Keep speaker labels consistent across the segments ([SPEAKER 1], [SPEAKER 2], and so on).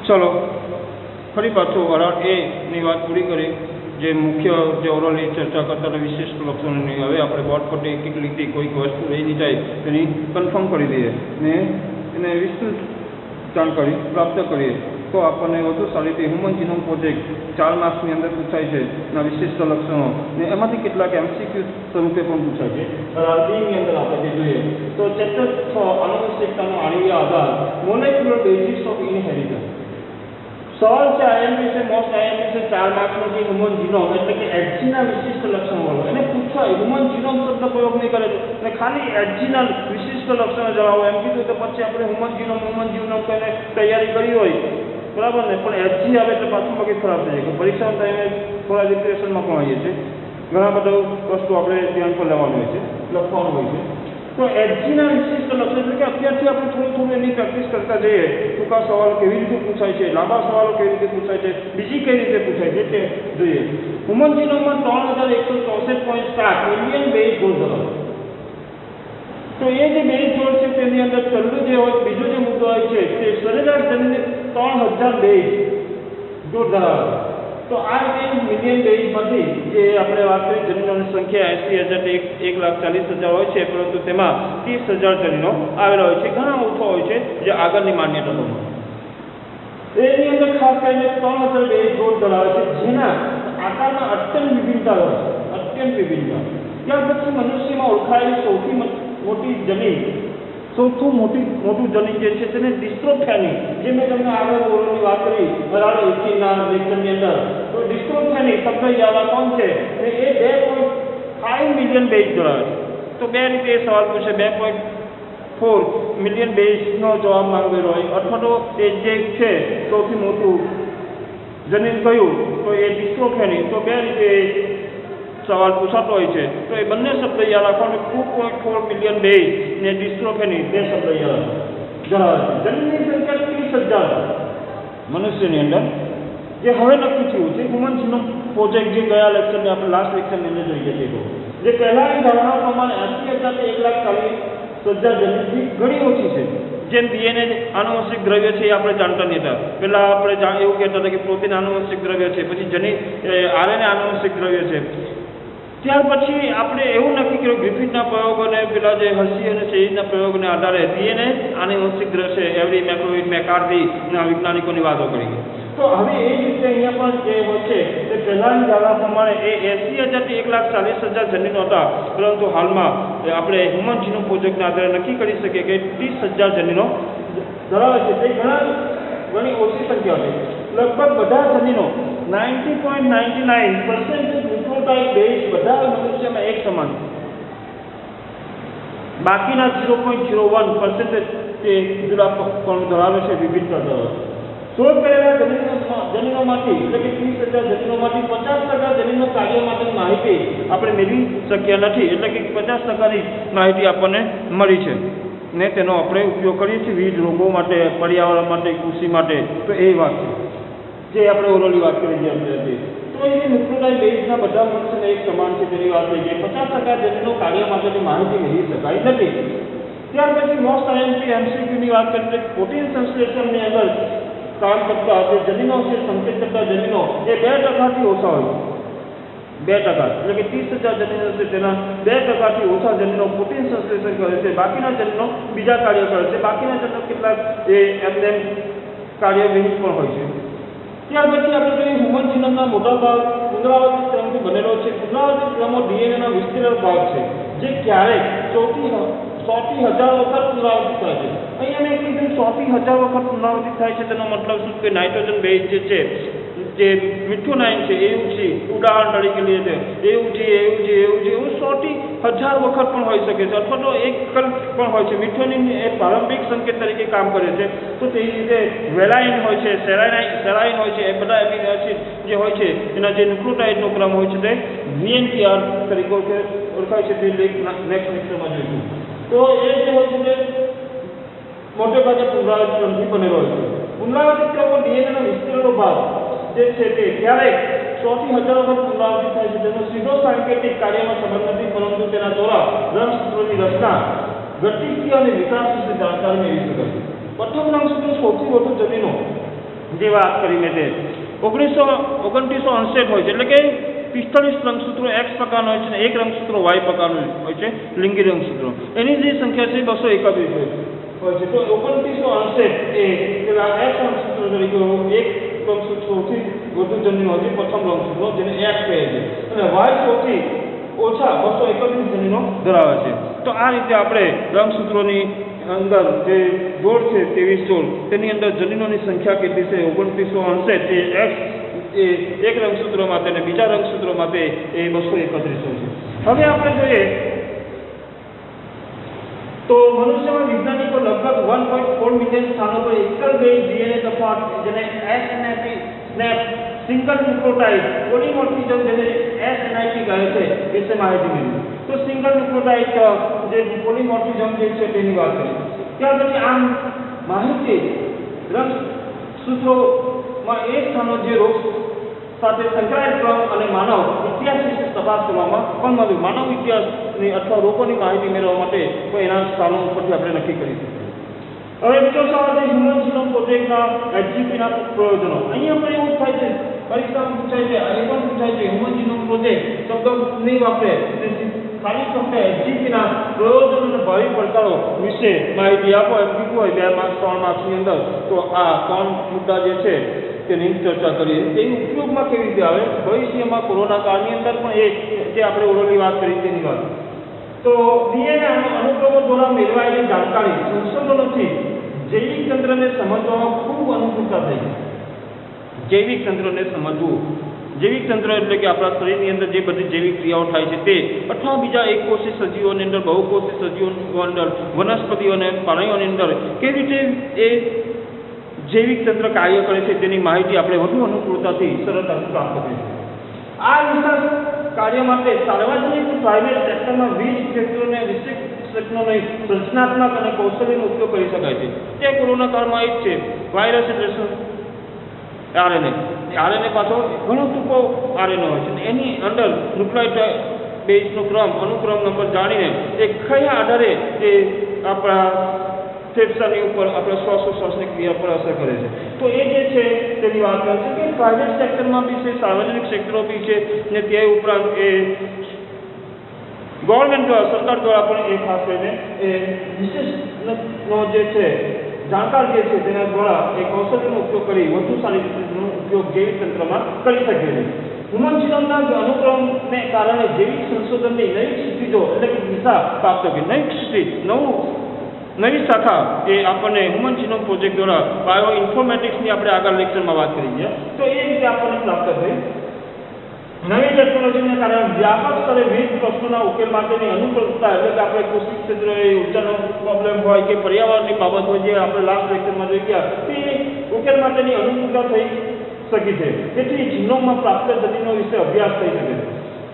[SPEAKER 1] चलो फरी पाछो वराळ ए ની વાત પૂરી કરી જે મુખ્ય જે ઓરલી ચર્ચા કરતા વિશિષ્ટ લક્ષણોની હવે આપણે બોર્ડ પર એક એક લીટી કોઈક વસ્તુ રહી જાય તેની કન્ફર્મ કરી દઈએ ને એને વિસ્તૃત જાણકારી પ્રાપ્ત કરીએ તો આપણને વધુ સારી રીતે હ્યુમન જીનોમ પ્રોજેક્ટ 4 માર્ક્સની અંદર પૂછાય છે ના વિશિષ્ટ લક્ષણો ને એમાંથી કેટલાક એમસીક્યુ સ્વરૂપે પણ પૂછાય છે બી ની અંદર આપણે જોઈએ તો ચેપ્ટર 6 આનુવંશિકતાનો આણ્વીય આધાર મોલેક્યુલર બેઝિસ ઓફ ઇનહેરિટન્સ सवाल से आईएमपी से मोस्ट आईएमपी से 4 मार्क्स में ह्यूमन जीनोम એટલે કે એચજી ના વિશિષ્ટ લક્ષણો વાળો એને પૂછાય હ્યુમન જીનોમ શબ્દ પ્રયોગ નહીં કરે અને ખાલી એચજી ના વિશિષ્ટ લક્ષણો જણાવો એમ કીધું તો પછી આપણે હ્યુમન જીનોમ કહીને તૈયારી કરી હોય બરાબર ને પણ એચજી આવે એટલે પાછું મગજ ખરાબ થઈ જાય પરીક્ષા ટાઈમે થોડા ડિપ્રેશનમાં પણ આવીએ છીએ ઘણા બધા વસ્તુ આપણે ધ્યાન પર લેવાનું હોય છે લખવાનું હોય છે तो एचजी ना विशिष्ट लक्षण એટલે કે અત્યારથી આપણે થોડું એની પ્રેક્ટિસ કરતા જઈએ ટૂંકા સવાલ કેવી રીતે પૂછાય છે લાંબા સવાલો કેવી રીતે પૂછાય છે બીજી કઈ રીતે પૂછાય છે તે જોઈએ હ્યુમન જીનોમમાં 3164.7 મિલિયન બેઝ જોડ ધરાવે તો એ જે બેઝ જોડ છે તેની અંદર પહેલું જે હોય બીજો જે મુદ્દો હોય છે તે સરેરાશ જનીન 3000 બેઝ જોડ ધરાવે तो आ मिलियन बेઝમાંથી જે આપણે વાત કરી જનીનોની સંખ્યા 80000 1,40,000 હોય છે પરંતુ તેમાં 30,000 જનીનો આવેલા હોય છે ઘણા ઓછા હોય છે જે આગળની માન્યતાઓમાં એની અંદર ખાસ કરીને 3000 બેઝ જોડ ધરાવે છે જેના આકારમાં અત્યંત વિભિન્નતા હોય અત્યંત વિભિન્નતા ત્યાર પછી મનુષ્યમાં ઓળખાયેલી સૌથી મોટી જનીન સૌથી મોટું જનીન જે છે તેને ડિસ્ટ્રોફેની જે મેં તમને આગળ બોલવાની વાત કરી વરાળ એથીના લેક્ચરની અંદર તો ડિસ્ટ્રોફેની શબ્દ યાદ કોણ છે એ 2.5 મિલિયન બેઝ ધરાવે છે તો બે રીતે એ સવાલ પૂછે 2.4 મિલિયન બેઝનો જવાબ માંગેલો હોય અથવા તો એ જે છે સૌથી મોટું જનીન કયું તો એ ડિસ્ટ્રોફેની તો બે રીતે સવાલ પૂછાતો હોય છે તો એ બંને શબ્દ યાદ રાખવાનું 2.4 મિલિયન બેઝ ને ડિસ્ટ્રોફેની બે શબ્દ યાદ ધરાવે છે જનીનની સંખ્યા 30,000 મનુષ્યની અંદર જે હવે નક્કી થયું છે હ્યુમન જીનોમ પ્રોજેક્ટ જે ગયા લેક્ચરની આપણે લાસ્ટ લેક્ચરની અંદર જોઈએ છીએ જે પહેલાની ધારણા પ્રમાણે 80,000 થી 1,40,000 જનીનથી ઘણી ઓછી છે જેમ ડીએનએ આનુવંશિક દ્રવ્ય છે એ આપણે જાણતા નહીં હતા પહેલાં આપણે એવું કહેતા હતા કે પ્રોટીન આનુવંશિક દ્રવ્ય છે પછી આરએનએ આનુવંશિક દ્રવ્ય છે ત્યાર પછી આપણે એવું નક્કી કર્યું ગ્રિફિથના પ્રયોગોને પેલા જે હર્શી અને ચેઝના પ્રયોગોને આધારે ડીએનએ આનુવંશિક દ્રવ્ય છે એવરી મેક્રોવિડ મેકાર્થીના વૈજ્ઞાનિકોની વાતો કરી તો હવે એ જ રીતે અહીંયા પણ જે હોય છે તે પહેલાંની ધારણા પ્રમાણે એ 80,000 થી 1,40,000 જનીનો હતા પરંતુ હાલમાં આપણે હ્યુમન જીનોમ પ્રોજેક્ટના આધારે નક્કી કરી શકીએ કે 30,000 જનીનો ધરાવે છે તે ઘણી ઓછી સંખ્યા છે લગભગ બધા જનીનો 90.99% ન્યુક્લિયોટાઇડ બેઝ બધા મનુષ્યમાં એક સમાન બાકીના 0.01% તે જુદા પણ ધરાવે છે વિવિધતા ધરાવે શોધ કરેલા જનીનોમાંથી એટલે કે 30,000 જનીનોમાંથી 50% જનીનો કાર્ય માટેની માહિતી આપણે મેળવી શક્યા નથી એટલે કે 50%ની માહિતી આપણને મળી છે ને તેનો આપણે ઉપયોગ કરીએ છીએ વિવિધ રોગો માટે પર્યાવરણ માટે કૃષિ માટે તો એ વાત છે જે આપણે ઓરલી વાત કરી જે આપણે હતી તો એ ન્યુક્લિયોટાઇડ બેઝના બધા મનુષ્યને એક સમાન છે તેની વાત થઈ ગઈ 50% જનીનો કાર્ય માટેની માહિતી મેળવી શકાય નથી ત્યાર પછી મોસ્ટ આઈએમપી એમસીક્યુની વાત કરીએ પ્રોટીન સંશ્લેષણની અંદર કામ કરતા જે જનીનો છે સંકેત કરતા જનીનો એ 2%થી ઓછા હોય 2% એટલે કે 30,000 જનીનો છે તેના 2%થી ઓછા જનીનો પ્રોટીન સંશ્લેષણ કરે છે બાકીના જનીનો બીજા કાર્ય કરે છે બાકીના જનીનો કેટલાક એ એમને કાર્યવિહીન પણ હોય છે ત્યાર પછી આપણે જોઈએ હ્યુમન જીનોમના મોટા ભાગ પુનરાવર્તિત ક્રમથી બનેલો છે પુનરાવર્તિત ક્રમો ડીએનએના વિસ્તરણ ભાગ છે જે ક્યારેક 100,000 વખત પુનરાવર્તિત થાય છે અહીંયા મેં કીધું 100,000 વખત પુનરાવર્તિત થાય છે તેનો મતલબ શું કે નાઇટ્રોજન બેઝ જે છે જે મિથોનાઇન છે એવું છે ઉદાહરણ તરીકે લઈએ તો એવું 100,000 વખત પણ હોઈ શકે છે અથવા તો એક પણ હોય છે મિથોનિન એ પ્રારંભિક સંકેત તરીકે કામ કરે છે તો તેવી રીતે વેલાઇન હોય છે સેરાઇન હોય છે એ બધા એમિનો એસિડ જે હોય છે એના જે ન્યુક્લિયોટાઇડનો ક્રમ હોય છે તે VNTR તરીકે ઓળખાય છે તે નેક્સ્ટ લેક્ચરમાં જોઈશું તો એ જે હોય છે તે મોટે ભાગે પુનરાવર્તિત ક્રમથી બનેલો હોય છે પુનરાવર્તિત ક્રમો ડીએનએના વિસ્તરણનો ભાગ જે છે તે ક્યારેક 100,000 વખત પુનરાવર્તિત થાય છે તેનો સીધો સાંકેતિક કાર્યમાં સંબંધ નથી પરંતુ તેના દ્વારા રંગસૂત્રોની રચના ગતિકી અને વિકાસ વિશે જાણકારી મેળવી શકાય પ્રથમ રંગસૂત્ર સૌથી વધુ જનીનો જે વાત કરી મેં તે 2959 હોય છે, એટલે કે 45 રંગસૂત્રો X પ્રકારના હોય છે અને 1 રંગસૂત્રો Y પ્રકારનું હોય છે, લિંગી રંગસૂત્રો. એની જે સંખ્યા છે 231 હોય છે. તો 2959 એ પેલા X રંગસૂત્ર તરીકે એક રંગસૂત્ર સૌથી વધુ જનીનો હોય છે, પ્રથમ રંગસૂત્રો જેને X કહે છે, અને Y સૌથી ઓછા 231 જનીનો ધરાવે છે. તો આ રીતે આપણે રંગસૂત્રોની અંદર જે જોડ છે 23 જોડ, તેની અંદર જનીનોની સંખ્યા કેટલી છે 2959 તે X એ એક રંગસૂત્ર માટે અને બીજા રંગસૂત્રો માટે એ 231 છે. હવે આપણે જોઈએ તો મનુષ્યમાં વૈજ્ઞાનિકો લગભગ 1.4 મિલિયન સ્થાનો પર એકલ બેઝ ડીએનએ તફાવત જેને SNP સિંગલ ન્યુક્લિયોટાઇડ પોલિમોર્ફિઝમ જેને SNP કહે છે વિશે માહિતી મેળવી. તો સિંગલ ન્યુક્લિયોટાઇડ જે પોલિમોર્ફિઝમ જે છે તેની વાત કરી. ત્યાર પછી આમ માહિતી રંગસૂત્રોમાં એ સ્થાનો જે રોગ સાથે સંકળાયેલ ક્રમ અને માનવ ઇતિહાસ વિશે તપાસ કરવામાં પણ મળ્યું. માનવ ઇતિહાસની અથવા રોગોની માહિતી મેળવવા માટે કોઈ એના સ્થાનો ઉપરથી આપણે નક્કી કરી શકીએ. હવે બીજો સવાલ છે હ્યુમન જીનોમ પ્રોજેક્ટના HGPના પ્રયોજનો. અહીંયા પણ એવું થાય છે, પરીક્ષામાં પૂછાય છે, એ પણ પૂછાય છે હ્યુમન જીનોમ પ્રોજેક્ટ શબ્દ નહીં વાપરે, ખાલી ફક્ત HGPના પ્રયોજનો અને ભાવિ પડકારો વિશે માહિતી આપો એમ કીધું હોય 2 માર્ક્સ 3 માર્ક્સની અંદર. તો આ 3 મુદ્દા જે છે તેની ચર્ચા કરીએ. તેની ઉપયોગમાં કેવી રીતે આવે ભવિષ્યમાં કોરોના કાળની અંદર પણ એ જે આપણે ઓરલી વાત કરી તેની વાત. તો ડીએનએ અનુક્રમો દ્વારા મેળવાયેલી જાણકારી સંશોધનોથી જૈવિક તંત્રને સમજવામાં ખૂબ અનુકૂળતા થઈ. જૈવિક તંત્રને સમજવું, જૈવિક તંત્ર એટલે કે આપણા શરીરની અંદર જે બધી જૈવિક ક્રિયાઓ થાય છે તે અથવા બીજા એકકોષી સજીવોની અંદર, બહુકોષી સજીવોની અંદર, વનસ્પતિઓ અને પ્રાણીઓની અંદર કેવી રીતે એ જૈવિક તંત્ર કાર્ય કરે છે તેની માહિતી આપણે વધુ અનુકૂળતાથી સરળતાથી પ્રાપ્ત કરીશું. આ વિકાસ કાર્ય માટે સાર્વજનિક પ્રાઇવેટ સેક્ટરમાં વિવિધ ક્ષેત્રોને વિશિષ્ટ ક્ષેત્રોને સર્જનાત્મક અને કૌશલ્યનો ઉપયોગ કરી શકાય છે. તે કોરોના કાળમાં એક છે વાયરસ એટલે આરએનએ પાછો ઘણો ટૂંકો આરએનએ હોય છે. એની અંદર ન્યુક્લિયોટાઇડ બેઝનો ક્રમ અનુક્રમ નંબર જાણીને એ કયા આધારે એ આપણા ફેફસાની ઉપર આપણે શ્વાસોશ્વાસની ક્રિયા પર અસર કરે છે. તો એ જે છે તેની વાત કરે છે કે પ્રાઇવેટ સેક્ટરમાં બી છે, સાર્વજનિક ક્ષેત્રો બી છે, ને તે ઉપરાંત એ ગવર્મેન્ટ દ્વારા, સરકાર દ્વારા પણ એ ખાસ કરીને એ વિશેષનો જે છે જાણકાર જે છે તેના દ્વારા એ કૌશલ્યનો ઉપયોગ કરી વધુ સારી રીતેનો ઉપયોગ જૈવિક તંત્રમાં કરી શકે છે. હ્યુમન જીનોમના અનુક્રમને કારણે જૈવિક સંશોધનની નવી ક્ષિતિજો એટલે કે દિશા પ્રાપ્ત કરી. નવી શાખા એ આપણને હ્યુમન જીનોમ પ્રોજેક્ટ દ્વારા બાયો ઇન્ફોર્મેટિક્સની આપણે આગળ લેક્ચરમાં વાત કરી છે. તો એ રીતે આપણને પ્રાપ્ત થઈ. નવી ટેકનોલોજીને કારણે વ્યાપક સ્તરે વિવિધ પ્રશ્નોના ઉકેલ માટેની અનુકૂળતા એટલે કે આપણે કૃષિ ક્ષેત્રે ઉર્જાનો પ્રોબ્લેમ હોય કે પર્યાવરણની બાબત હોય જે આપણે લાસ્ટ લેક્ચરમાં જોઈ ગયા તે ઉકેલ માટેની અનુકૂળતા થઈ શકી છે. તેથી જીનોમમાં પ્રાપ્ત જનીનો વિશે અભ્યાસ થઈ શકે છે.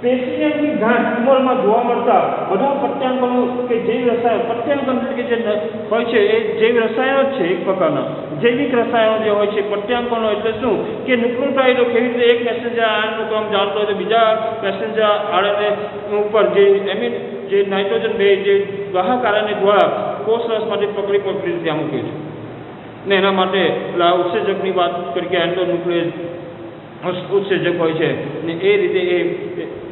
[SPEAKER 1] પેશીની ગાંઠ ટ્યુમરમાં જોવા મળતા બધા પટ્યાંકનો કે જૈવ રસાયણ, પટ્યાંકન કે જે હોય છે એ જૈવ રસાયણો જ છે એક પ્રકારના. જૈવિક રસાયણો જે હોય છે પટ્યાંકનો એટલે શું કે ન્યુક્લિયોટાઇડો કેવી રીતે એક મેસેન્જર આરએનએનો ક્રમ જાણતો હોય તો બીજા મેસેન્જર આરએનએ ઉપર જે નાઇટ્રોજન બેઝ જે વાહક આરએનએ દ્વારા કોષરસમાંથી પકડી ત્યાં મૂકે છે ને એના માટે ઉત્સેજકની વાત કરી કે એન્ડોન્યુક્લિયસ ઉત્સેજક હોય છે ને એ રીતે એ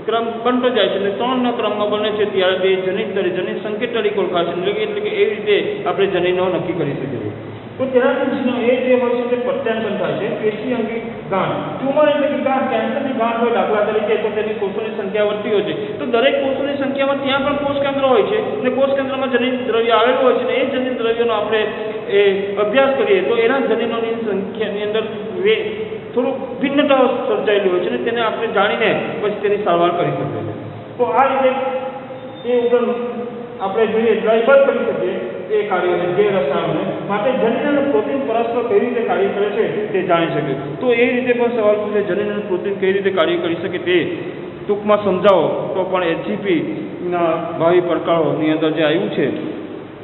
[SPEAKER 1] ક્રમ બનતો જાય છે અને 3ના ક્રમમાં બને છે ત્યારે તે જનીન સંકેત તરીકે ઓળખાય છે. એટલે કે એવી રીતે આપણે જનીનો નક્કી કરી શકીએ. તો તેનાથી એ જે હોય છે તે પટ્યાંકન થાય છે. પેશી અંગી ગાંઠ, ટ્યુમર એટલે કે ગાંઠ, કેન્સરની ગાંઠ હોય દાખલા તરીકે તો તેની કોષોની સંખ્યા વધતી હોય છે. તો દરેક કોષોની સંખ્યામાં ત્યાં પણ કોષ કેન્દ્ર હોય છે અને કોષ કેન્દ્રમાં જનીન દ્રવ્ય આવેલું હોય છે ને એ જનીન દ્રવ્યનો આપણે એ અભ્યાસ કરીએ તો એના જનીનોની સંખ્યાની અંદર થોડુંક ભિન્નતાઓ સર્જાયેલી હોય છે અને તેને આપણે જાણીને પછી તેની સારવાર કરી શકીએ છીએ. તો આ રીતે એ ઉપર આપણે જોઈએ ડ્રાઈવર કરી શકીએ એ કાર્યોને જે રસાયણોને માટે જનીન અને પ્રોટીન પરસ્પર કઈ રીતે કાર્ય કરે છે તે જાણી શકીએ. તો એ રીતે પણ સવાલ પૂછે જનીન અને પ્રોટીન કઈ રીતે કાર્ય કરી શકે તે ટૂંકમાં સમજાવો તો પણ HGPના ભાવિ પડકારોની અંદર જે આવ્યું છે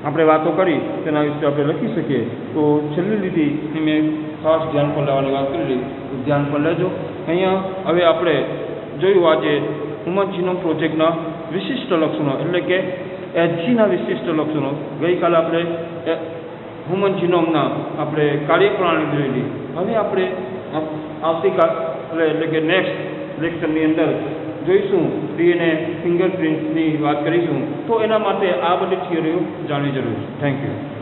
[SPEAKER 1] આપણે વાતો કરી તેના વિશે આપણે લખી શકીએ. તો છેલ્લી લીટી મેં ખાસ ધ્યાન પર લેવાની વાત કરેલી તો ધ્યાન પર લેજો. અહીંયા હવે આપણે જોયું આજે હ્યુમન જીનોમ પ્રોજેક્ટના વિશિષ્ટ લક્ષણો એટલે કે HGના વિશિષ્ટ લક્ષણો. ગઈકાલે આપણે હ્યુમન જીનોમના આપણે કાર્યપ્રણાલી જોયેલી હવે આપણે આવતીકાલે એટલે કે નેક્સ્ટ લેક્ચરની અંદર જોઈશું DNA ફિંગરપ્રિન્ટની વાત કરીશું. તો એના માટે આ બધી થિયરીઓ જાણવી જરૂર છે. Thank you.